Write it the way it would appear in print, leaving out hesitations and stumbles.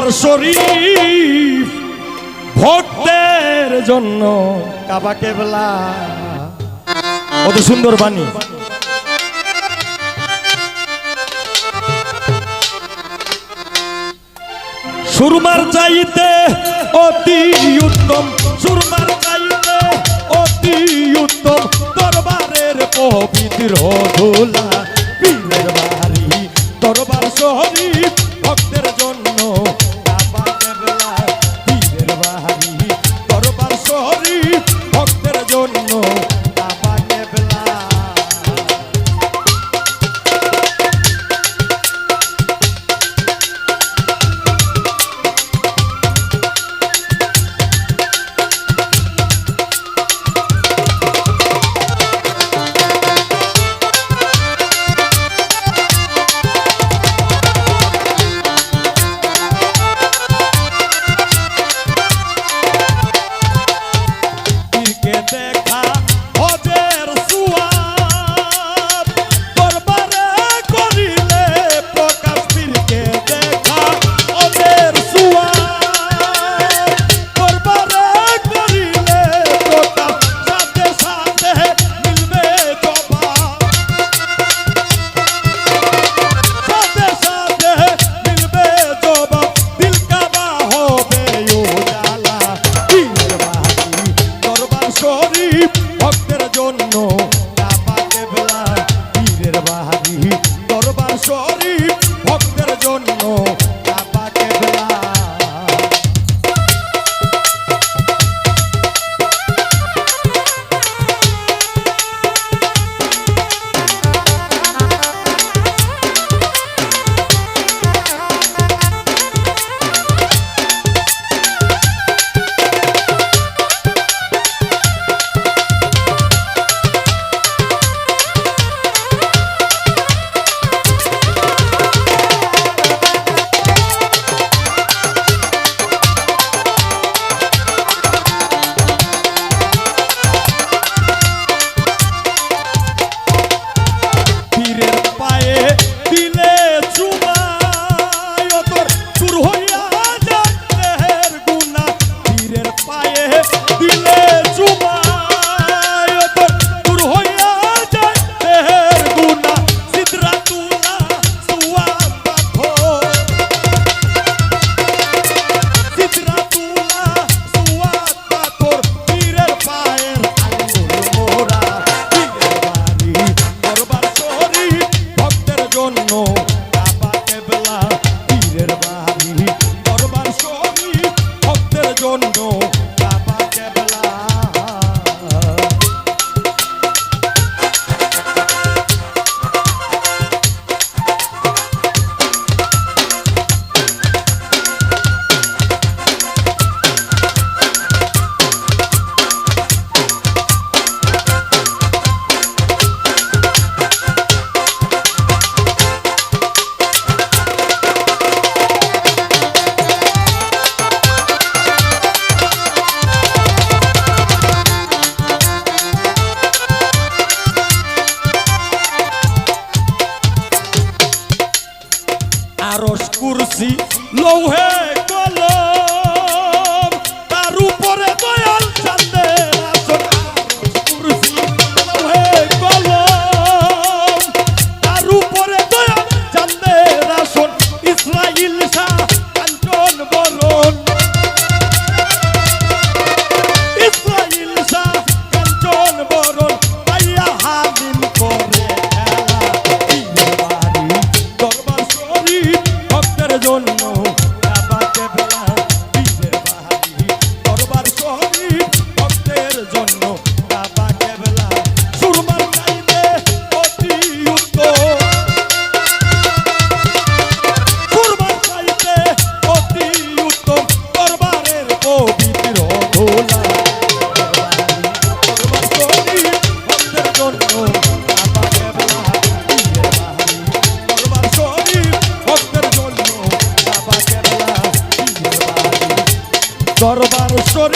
দরবার শরীফ ভক্তের জন্য কাবা কেবলা। কত সুন্দর বাণী। সুরমার চাইতে অতি উত্তম, সুরমার চাইতে অতি উত্তম দরবারের পবিত্র ধুলা পীরের বাড়ি দরবার শরীফ ভক্তের জন্য কাবা কেবলা। পীরের বাড়ি দরবার শরীফ ভক্তের জন্য কাবা কেবলা। ভক্তের জন্য কাবা কেবলা। পীরের বাড়ি দরবার শরীফ ভক্তের জন্য কাবা কেবলা। আরশ কুরসি লৌহে কলম তার উপরে দয়াল চাঁদের আসন। আরশ কুরসি লৌহে কলম তার উপরে দয়াল চাঁদের আসন। ইসরাইল শাহ কাঞ্চন বরণ, ইসরাইল শাহ কাঞ্চন বরণ পাইয়া হাজিম করে খেলা। পীরের বাড়ি দরবার শরীফ ভক্তের জন্য কাবা কেবলা। পীরের বাড়ি দরবার শরীফ ভক্তের জন্য কাবা কেবলা। সুরমার চাইতে অতি উত্তম, সুরমার চাইতে অতি উত্তম দরবারের পবিত্র ধুলা। দরবার শরীফ ভক্তের জন্য কাবা কেবলা। পীরের বাড়ি দরবার শরীফ ভক্তের জন্য কাবা কেবলা। পীরের বাড়ি দরবার শরীফ।